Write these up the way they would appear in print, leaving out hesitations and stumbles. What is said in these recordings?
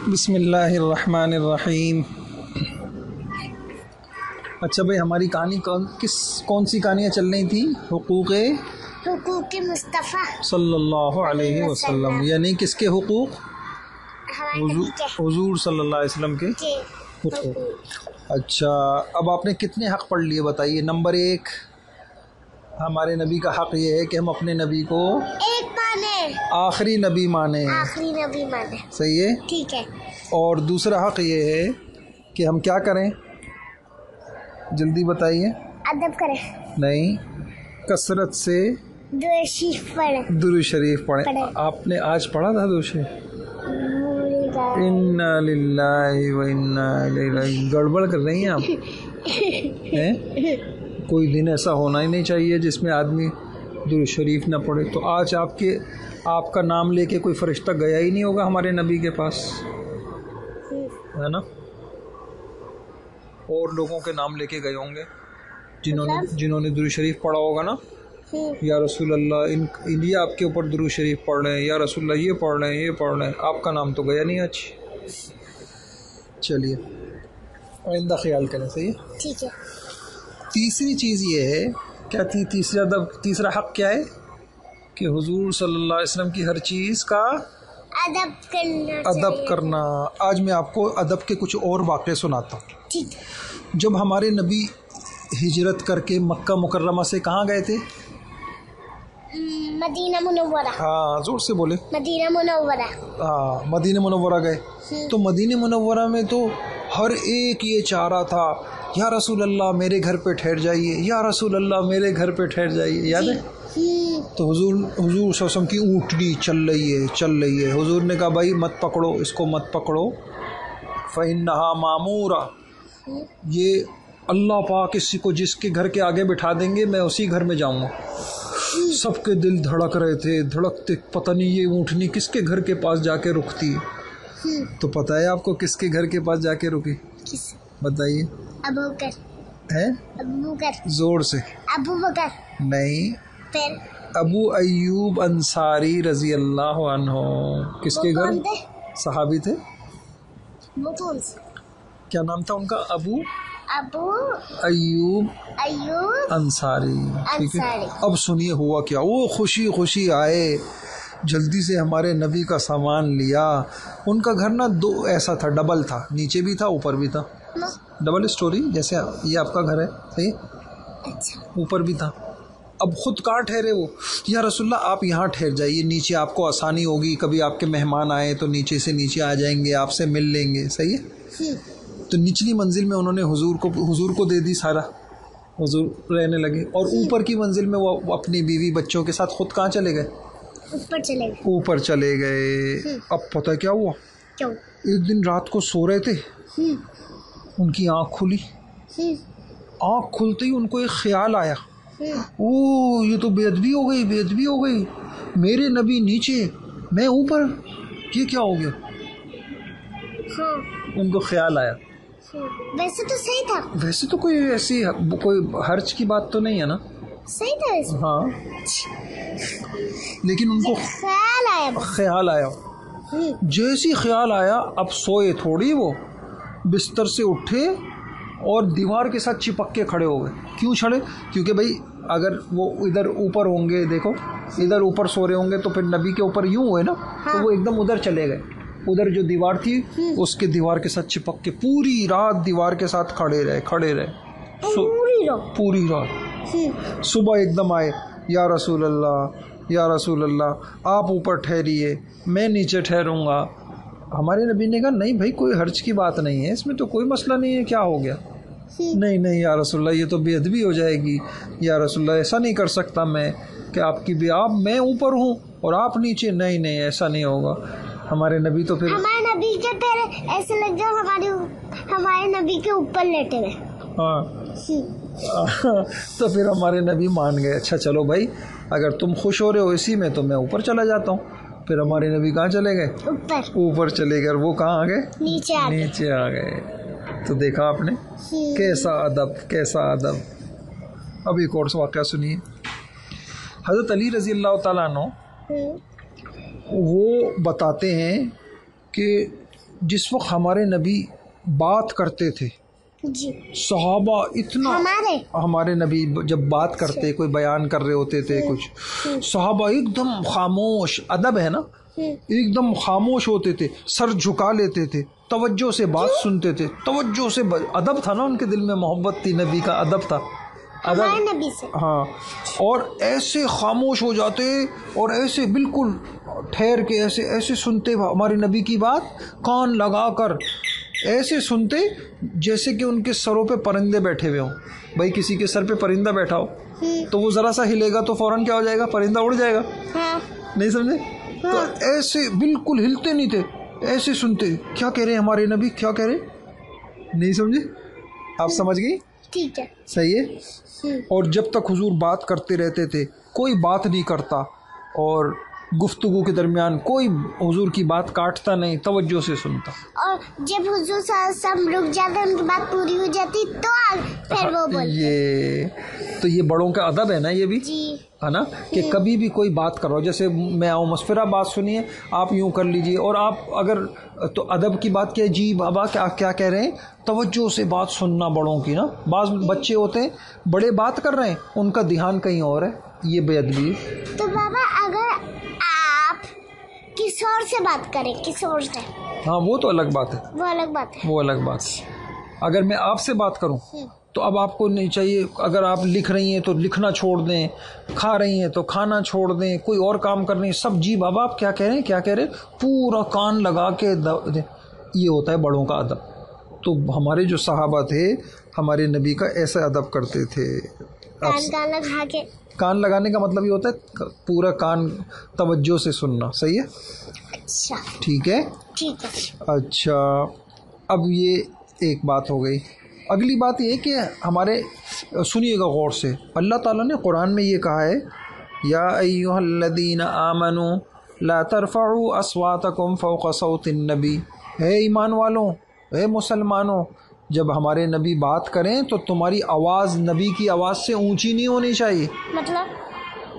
बिस्मिल्लाहिर्रहमानिर्रहीम। अच्छा भाई, हमारी कहानी कौन सी कहानियाँ चल रही थी? हुकूक़ मुस्तफ़ा सल्लल्लाहु अलैहि वसल्लम, यानी किसके हुकूक़? हुजूर सल्लल्लाहु अलैहि वसल्लम के हुकूक़। अच्छा, अब आपने कितने हक़ पढ़ लिए बताइए। नंबर 1, हमारे नबी का हक़ ये है कि हम अपने नबी को एक माने, आखिरी नबी माने। सही है, ठीक है। और दूसरा हक़ ये है कि हम क्या करें? जल्दी बताइए। अदब करें। नहीं, कसरत से दुरूद शरीफ पढ़ें। आपने आज पढ़ा था दुरूद शरीफ? इन्ना लिल्लाहि व इन्ना इलैहि राजिऊन। गड़बड़ कर रही हैं आप हैं? कोई दिन ऐसा होना ही नहीं चाहिए जिसमें आदमी दुरूद शरीफ ना पढ़े। तो आज आपका नाम लेके कोई फरिश्ता गया ही नहीं होगा हमारे नबी के पास, है ना? और लोगों के नाम लेके गए होंगे जिन्होंने दुरूद शरीफ पढ़ा होगा ना। या रसूल अल्लाह, ये आपके ऊपर दुरूद शरीफ पढ़ रहे हैं, या रसूल अल्लाह ये पढ़ रहे हैं, ये पढ़ रहे हैं। आपका नाम तो गया नहीं आज। चलिए, आइंदा ख्याल करें। सही है, ठीक है। तीसरी चीज़ ये है, क्या थी? तीसरा हक़ क्या है? कि हुजूर सल्लल्लाहु अलैहि वसल्लम की हर चीज़ का अदब करना। आज मैं आपको अदब के कुछ और वाक़े सुनाता हूँ। ठीक। जब हमारे नबी हिजरत करके मक्का मुकर्रमा से कहाँ गए थे? Medina Munawwara. हाँ, जोर से बोले। Medina Munawwara. हाँ, मदीना मुनव्वरा गए। तो मदीना मुनव्वरा में तो हर एक ये चाह रहा था, या रसूल अल्लाह मेरे घर पे ठहर जाइए, या रसूल अल्लाह मेरे घर पे ठहर जाइए। याद है? तो हुजूर सल्लम की ऊँटनी चल रही है। हुजूर ने कहा, भाई मत पकड़ो इसको, मत पकड़ो। फ़इन्नहा मामूरा, ये अल्लाह पाक किसी को जिसके घर के आगे बिठा देंगे मैं उसी घर में जाऊंगा। सबके दिल धड़क रहे थे, धड़कते, पता नहीं ये ऊँटनी किसके घर के पास जाके रुकती है। तो पता है आपको किसके घर के पास जाके रुकी? बताइए। अबू बकर। है? अबू बकर। जोर से। अबू बकर। नहीं, फिर अबू अय्यूब अंसारी रजी अल्लाह अन्हो। किसके घर? सहाबी थे। वो कौन से? क्या नाम था उनका? अबू अय्यूब अंसारी। ठीक है। अब सुनिए हुआ क्या। वो खुशी आए, जल्दी से हमारे नबी का सामान लिया। उनका घर ना दो ऐसा था, डबल था, नीचे भी था ऊपर भी था। डबल स्टोरी, जैसे ये आपका घर है, सही? अच्छा। ऊपर भी था। अब खुद कहाँ ठहरे वो? या रसूलल्लाह आप यहाँ ठहर जाइए, नीचे आपको आसानी होगी, कभी आपके मेहमान आए तो नीचे से नीचे आ जाएंगे, आपसे मिल लेंगे। सही है। तो निचली मंजिल में उन्होंने हुजूर को दे दी सारा, हुजूर रहने लगे। और ऊपर की मंजिल में वो अपनी बीवी बच्चों के साथ खुद कहाँ चले गए? ऊपर चले गए। अब पता क्या हुआ? क्यों? एक दिन रात को सो रहे थे, उनकी आँख खुली। आँख खुलते ही उनको एक ख्याल आया, ओ ये तो बेअदबी हो गई, मेरे नबी नीचे, मैं ऊपर, ये क्या हो गया? उनको ख्याल आया। वैसे तो सही था। वैसे तो कोई हर्ज की बात तो नहीं है ना? सही था वैसे। हाँ, लेकिन उनको ख्याल आया। जैसी ख्याल आया, अब सोए थोड़ी, वो बिस्तर से उठे और दीवार के साथ चिपक के खड़े हो गए। क्यों खड़े? क्योंकि भाई अगर वो इधर ऊपर होंगे, देखो इधर ऊपर सो रहे होंगे तो फिर नबी के ऊपर यूं हुए ना। हाँ। तो वो एकदम उधर चले गए, उधर जो दीवार थी उसके दीवार के साथ चिपक के पूरी रात दीवार के साथ खड़े रहे। पूरी रात। सुबह एकदम आए, या रसूल अल्लाह आप ऊपर ठहरिए, मैं नीचे ठहरूंगा। हमारे नबी ने कहा, नहीं भाई कोई हर्ज की बात नहीं है, इसमें तो कोई मसला नहीं है, क्या हो गया? नहीं या रसूलल्लाह ये तो बेअदबी हो जाएगी, या रसूलल्लाह ऐसा नहीं कर सकता मैं कि मैं ऊपर हूँ और आप नीचे। नहीं ऐसा नहीं होगा। हमारे नबी तो फिर हमारे नबी के पैर ऐसे लग जाओ हमारे नबी के ऊपर लेटे हुए। हाँ। तो फिर हमारे नबी मान गए, अच्छा चलो भाई अगर तुम खुश हो रहे हो इसी में तो मैं ऊपर चला जाता हूँ। फिर हमारे नबी कहाँ चले गए? ऊपर चले गए। वो कहाँ आ गए? नीचे आ गए। तो देखा आपने कैसा अदब। अब एक और वाक़या सुनिए। हज़रत अली रज़ी अल्लाह ताला अन्हु वो बताते हैं कि जिस वक्त हमारे नबी बात करते थे जी, सहाबा इतना, हमारे नबी जब बात करते, कोई बयान कर रहे होते थे कुछ, सहाबा एकदम खामोश, अदब है ना, एकदम खामोश होते थे, सर झुका लेते थे, तवज्जो से बात सुनते थे, तवज्जो से, अदब था ना उनके दिल में, मोहब्बत थी, नबी का अदब था, हमारे नबी से। हाँ, और ऐसे खामोश हो जाते और ऐसे बिल्कुल ठहर के ऐसे ऐसे सुनते हमारे नबी की बात, कान लगाकर ऐसे सुनते जैसे कि उनके सरों पे परिंदे बैठे हुए हों। भाई किसी के सर पे परिंदा बैठा हो तो वो ज़रा सा हिलेगा तो फौरन क्या हो जाएगा, परिंदा उड़ जाएगा। हाँ। नहीं समझे? तो ऐसे बिल्कुल हिलते नहीं थे, ऐसे सुनते, क्या कह रहे हैं हमारे नबी, क्या कह रहे, नहीं समझे? आप समझ गई? ठीक है, सही है। और जब तक हुजूर बात करते रहते थे, कोई बात नहीं करता और गुफ्तगू के दरमियान कोई हुजूर की बात काटता नहीं, तवज्जो से सुनता। और जब हुजूर सब रुक जाते, उनकी बात पूरी हो जाती तो फिर वो बोलते। ये बड़ों का अदब है ना, ये भी जी, है ना, कि कभी भी कोई बात करो, जैसे मैं आऊँ मसफिरा बात सुनिए, आप यूँ कर लीजिए, और आप अगर तो अदब की बात किया, जी बाबा क्या क्या कह रहे हैं, तवज्जो से बात सुनना बड़ों की ना। बाज़ बच्चे होते हैं, बड़े बात कर रहे हैं, उनका ध्यान कहीं और है, ये बेअदबी है। तो बाबा अगर आप किशोर से बात करें, किशोर से, हाँ वो तो अलग बात है, वो अलग बात है, वो अलग बात है। अगर मैं आपसे बात करूं तो अब आपको नहीं चाहिए, अगर आप लिख रही हैं तो लिखना छोड़ दें, खा रही हैं तो खाना छोड़ दें, कोई और काम कर रही हैं, सब जी बाबा आप क्या कह रहे हैं, क्या कह रहे हैं, पूरा कान लगा के ये होता है बड़ों का अदब। तो हमारे जो सहाबा थे, हमारे नबी का ऐसा अदब करते थे। कान लगा के, कान लगाने का मतलब ये होता है पूरा कान तवज्जो से सुनना। सही है? अच्छा, ठीक है, ठीक है। अच्छा, अब ये एक बात हो गई। अगली बात ये कि हमारे, सुनिएगा गौर से, अल्लाह ताला ने कुरान में ये कहा है, या अय्युहल्लज़ीना आमनू ला तरफ़अू अस्वातकुम फ़ौक़ सौतिन नबी, हे ईमान वालों, हे मुसलमानों, जब हमारे नबी बात करें तो तुम्हारी आवाज़ नबी की आवाज़ से ऊंची नहीं होनी चाहिए। मतलब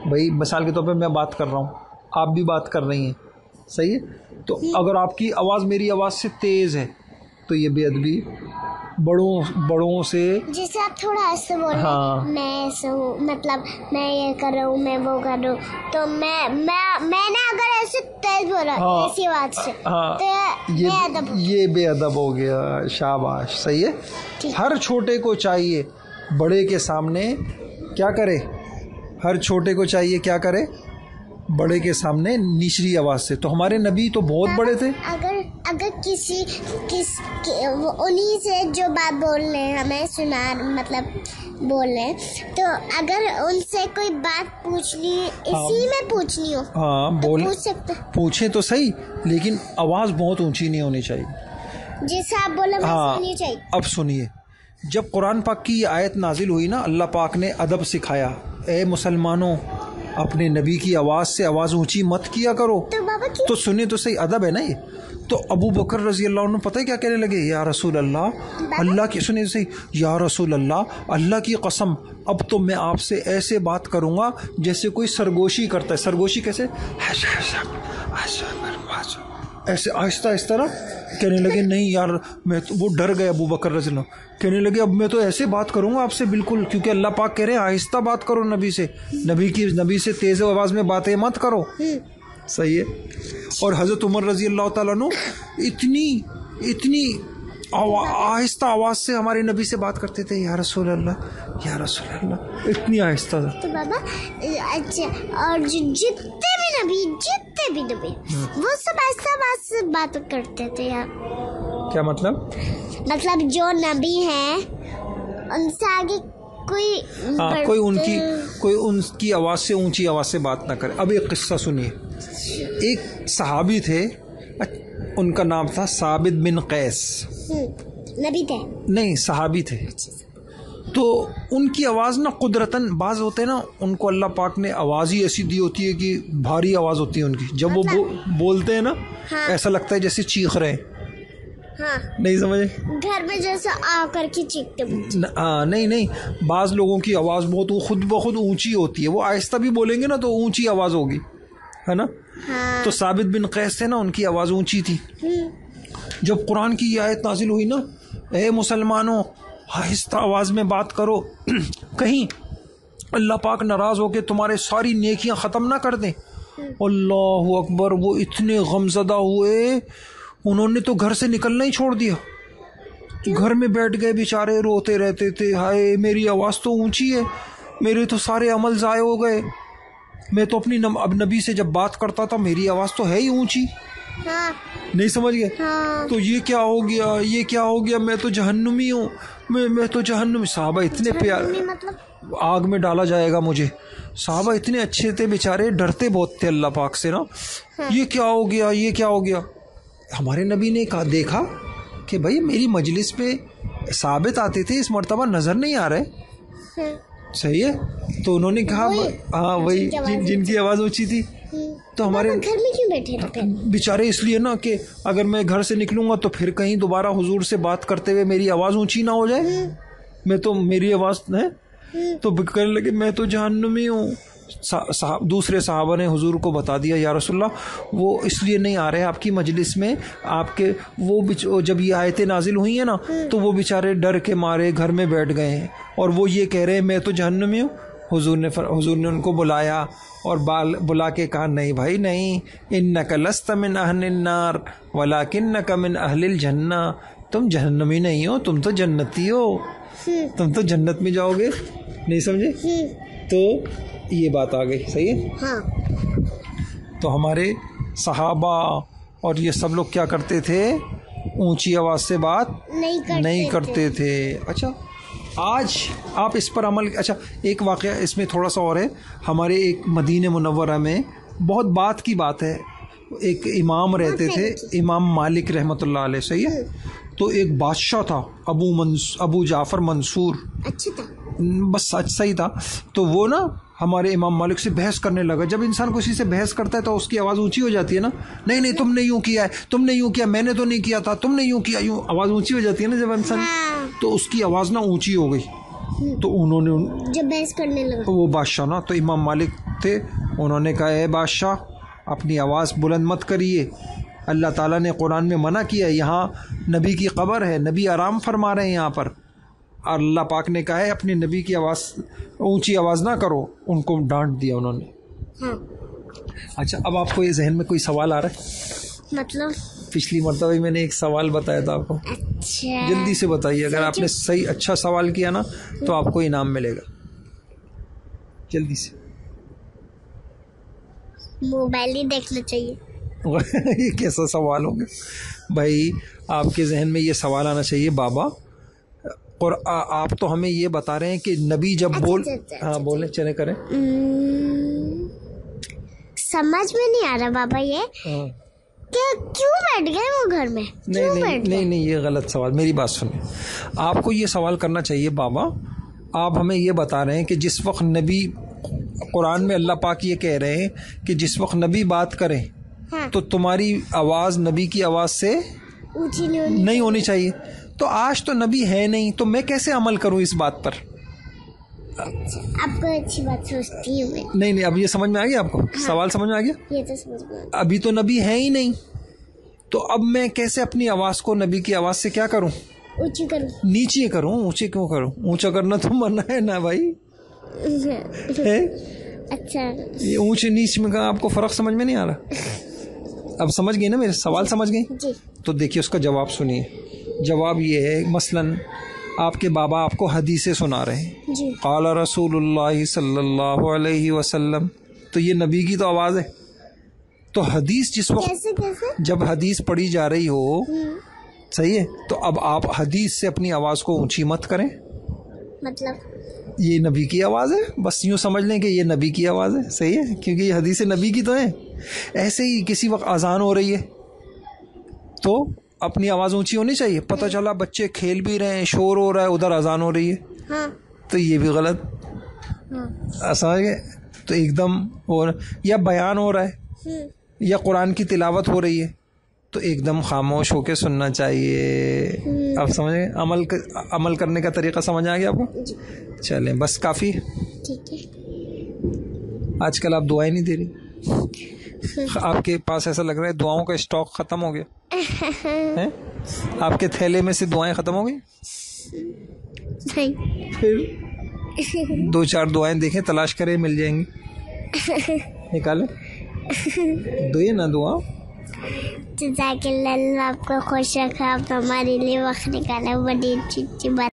भाई मिसाल के तौर पे मैं बात कर रहा हूँ, आप भी बात कर रही हैं, सही है, तो अगर आपकी आवाज़ मेरी आवाज़ से तेज़ है तो ये बेअदबी, बड़ों से, जैसे आप थोड़ा ऐसे बोल रहे हैं, हाँ, मैं ऐसे हूँ, मतलब मैं ये कर रहा हूँ, मैं वो कर रहा हूँ, तो मैंने अगर ऐसे तेज बोला, हाँ, ऐसी आवाज से, हाँ, तो ये बेअदब हो गया। शाबाश, सही है। हर छोटे को चाहिए बड़े के सामने क्या करे, हर छोटे को चाहिए क्या करे, बड़े के सामने निचली आवाज़ से। तो हमारे नबी तो बहुत बड़े थे। अगर उन्हीं से जो बात बोल रहे हैं, हमें सुना, मतलब बोल रहे हैं, तो अगर उनसे कोई बात पूछनी, इसी में पूछनी हो, हाँ तो बोल, पूछ सकते, पूछे तो सही, लेकिन आवाज़ बहुत ऊंची नहीं होनी चाहिए। जैसे आप बोले वैसे होनी चाहिए। अब सुनिए, जब कुरान पाक की ये आयत नाजिल हुई ना, अल्लाह पाक ने अदब सिखाया, ए मुसलमानों, अपने नबी की आवाज़ से आवाज़ ऊंची मत किया करो। तो बाबा तो सुनिए तो सही, अदब है ना ये। तो अबू बकर रजी अल्लाह अन्हु पता है क्या कहने लगे, या रसूल अल्लाह, अल्लाह की, सुनिए सही, या रसूल अल्लाह, अल्लाह की कसम, अब तो मैं आपसे ऐसे बात करूँगा जैसे कोई सरगोशी करता है। सरगोशी कैसे, ऐसे आहिस्ता आहिस्ता ना। कहने लगे नहीं यार, मैं तो, वो डर गए अबू बकर रज़ी अल्लाह, कहने लगे अब मैं तो ऐसे बात करूँगा आपसे बिल्कुल, क्योंकि अल्लाह पाक कह रहे हैं आहिस्ता बात करो नबी से, नबी से तेज़ आवाज़ में बातें मत करो। सही है। और हज़रत उमर रज़ी अल्लाह ताला अन्हु इतनी आहिस्ता आवाज़ से हमारे नबी से बात करते थे, या रसूल अल्लाह, या रसूल अल्लाह, इतनी आहिस्ता था। तो बाबा अच्छा, और जितने भी नबी वो सब ऐसा बात करते थे यार। क्या मतलब? मतलब जो नबी हैं उनसे आगे कोई उनकी आवाज़ से ऊंची आवाज़ से बात ना करे। अब एक किस्सा सुनिए। एक सहाबी थे, उनका नाम था साबित बिन कैस। नबी थे? नहीं, सहाबी थे। तो उनकी आवाज़ ना कुदरतन, बाज़ होते हैं ना, उनको अल्लाह पाक ने आवाज़ ही ऐसी दी होती है कि भारी आवाज़ होती है उनकी। जब वो बोलते हैं ना, हाँ, ऐसा लगता है जैसे चीख रहे हैं। हाँ, नहीं समझे? घर में जैसे आकर के चीखते। नहीं, बाज़ लोगों की आवाज़ बहुत खुद ब खुद ऊंची होती है, वो आहिस्ता भी बोलेंगे ना तो ऊंची आवाज़ होगी, है ना? हाँ। तो साबित बिन कैस थे ना, उनकी आवाज़ ऊंची थी। जब कुरान की ये आयत नाजिल हुई ना, ए मुसलमानों आहिस्ता आवाज़ में बात करो, कहीं अल्लाह पाक नाराज़ होकर तुम्हारे सारी नेकियां ख़त्म ना कर दें। अल्लाहु अकबर। वो इतने गमज़दा हुए, उन्होंने तो घर से निकलना ही छोड़ दिया, घर में बैठ गए बेचारे, रोते रहते थे, हाय मेरी आवाज़ तो ऊंची है, मेरे तो सारे अमल ज़ाय हो गए, मैं तो अपनी अब नबी से जब बात करता था मेरी आवाज़ तो है ही ऊंची। हाँ। नहीं समझ गए? हाँ। तो ये क्या हो गया, ये क्या हो गया, मैं तो जहन्नुमी हूँ, मैं तो जहन्नुमी। साहबा इतने प्यारे, मतलब आग में डाला जाएगा मुझे। साहबा इतने अच्छे थे बेचारे, डरते बहुत थे अल्लाह पाक से ना। हाँ। ये क्या हो गया, ये क्या हो गया। हमारे नबी ने कहा, देखा कि भाई मेरी मजलिस पे साबित आते थे, इस मर्तबा नज़र नहीं आ रहे। हाँ। सही है। तो उन्होंने कहा हाँ वही जिनकी आवाज़ ऊंची थी। तो हमारे घर में क्यों बैठे थे बेचारे? इसलिए ना कि अगर मैं घर से निकलूंगा तो फिर कहीं दोबारा हुजूर से बात करते हुए मेरी आवाज़ ऊंची ना हो जाए। मैं तो मेरी आवाज़ है तो कहने लगे मैं तो जहन्नुमी हूँ। दूसरे सहाबा ने हुजूर को बता दिया, या रसूलल्लाह वो इसलिए नहीं आ रहे आपकी मजलिस में, आपके वो जब ये आयतें नाजिल हुई हैं ना तो वो बेचारे डर के मारे घर में बैठ गए हैं और वो ये कह रहे हैं मैं तो जहन्नुमी हूँ। हुजूर ने उनको बुलाया और बुला के कहा, नहीं भाई नहीं, इन्नका लस्त मिन अहलिन नार वलाकिन्नका मिन अहलिल जन्ना। तुम जहन्नमी नहीं हो, तुम तो जन्नती हो, तुम तो जन्नत में जाओगे। नहीं समझे? तो ये बात आ गई। सही है। हाँ। तो हमारे सहाबा और ये सब लोग क्या करते थे, ऊंची आवाज़ से बात नहीं करते थे। अच्छा, आज आप इस पर अमल। अच्छा, एक वाक़या इसमें थोड़ा सा और है। हमारे एक मदीने मुनव्वरा में बहुत बात की बात है, एक इमाम रहते थे, इमाम मालिक रहमतुल्लाह अलैह। सही है। तो एक बादशाह था अबू जाफ़र मंसूर। अच्छा था, बस अच्छा ही था। तो वो ना हमारे इमाम मालिक से बहस करने लगा। जब इंसान किसी से बहस करता है तो उसकी आवाज़ ऊंची हो जाती है ना। नहीं नहीं तुमने यूँ किया है, तुमने यूँ किया, मैंने तो नहीं किया था, तुमने यूँ किया, यूँ आवाज़ ऊंची हो जाती है ना जब इंसान। तो उसकी आवाज़ ना ऊंची हो गई। तो उन्होंने जब बहस करने लगा वो बादशाह ना, तो इमाम मालिक थे, उन्होंने कहा, ए बादशाह अपनी आवाज़ बुलंद मत करिए, अल्लाह ताला ने कुरान में मना किया है, यहाँ नबी की कब्र है, नबी आराम फरमा रहे हैं यहाँ पर। अल्लाह पाक ने कहा है अपने नबी की आवाज़ ऊंची आवाज़ ना करो। उनको डांट दिया उन्होंने। हाँ। अच्छा, अब आपको ये जहन में कोई सवाल आ रहा है? मतलब पिछली मरतबा मैंने एक सवाल बताया था आपको। अच्छा, जल्दी से बताइए। अगर आपने सही अच्छा सवाल किया ना तो आपको इनाम मिलेगा। जल्दी से। मोबाइल ही देखना चाहिए। ये कैसा सवाल हो गया भाई? आपके जहन में ये सवाल आना चाहिए बाबा। और आप तो हमें ये बता रहे हैं कि नबी जब हाँ बोले, चले करें। समझ में नहीं आ रहा बाबा ये क्यों बैठ गए वो घर में? नहीं, ये गलत सवाल। मेरी बात सुनिए, आपको ये सवाल करना चाहिए बाबा। आप हमें ये बता रहे हैं कि जिस वक्त नबी, कुरान में अल्लाह पाक ये कह रहे हैं कि जिस वक्त नबी बात करें हाँ। तो तुम्हारी आवाज़ नबी की आवाज़ से ऊंची नहीं होनी चाहिए। तो आज तो नबी है नहीं, तो मैं कैसे अमल करूं इस बात पर? आपको अच्छी बात सोचती हूँ मैं। नहीं, अब ये समझ में आ गया आपको? हाँ। सवाल समझ में आ गया? ये तो समझ में आ गया। अभी तो नबी है ही नहीं, तो अब मैं कैसे अपनी आवाज़ को नबी की आवाज़ से क्या करूं? ऊंची करूं? नीचे करूं? ऊंचे क्यों करूं? ऊंचा करना तो मना है ना भाई। है? अच्छा, ये ऊंचे नीच में का आपको फर्क समझ में नहीं आ रहा? अब समझ गए ना मेरे सवाल? समझ गए? तो देखिए उसका जवाब सुनिए। जवाब ये है, मसलन आपके बाबा आपको हदीसें सुना रहे हैं, क़ाला रसूलुल्लाह सल्लल्लाहु अलैहि वसल्लम, तो ये नबी की तो आवाज़ है। तो हदीस जिस वक्त कैसे? जब हदीस पढ़ी जा रही हो, सही है, तो अब आप हदीस से अपनी आवाज़ को ऊंची मत करें। मतलब ये नबी की आवाज़ है, बस यूँ समझ लें कि ये नबी की आवाज़ है। सही है, क्योंकि ये हदीस नबी की तो है। ऐसे ही किसी वक्त अजान हो रही है तो अपनी आवाज़ ऊंची होनी चाहिए। पता चला बच्चे खेल भी रहे हैं, शोर हो रहा है, उधर अजान हो रही है, हाँ। तो ये भी गलत। समझ गए? तो एकदम, और या बयान हो रहा है या कुरान की तिलावत हो रही है तो एकदम खामोश होकर सुनना चाहिए। आप समझ गए? अमल करने का तरीका समझ आ गया आपको? चलें, बस काफ़ी। ठीक है। आजकल आप दुआएं नहीं दे रही। आपके पास ऐसा लग रहा है दुआओं का स्टॉक ख़त्म हो गया। हैं? आपके थैले में से दुआएं खत्म हो गई? नहीं। फिर 2-4 दुआएं देखें, तलाश करें, मिल जाएंगी। निकालें, दो ना दुआ। जज़ाकल्लाह, आपको खुश रखा, आप हमारे लिए वक्त निकाला, बड़ी अच्छी बात।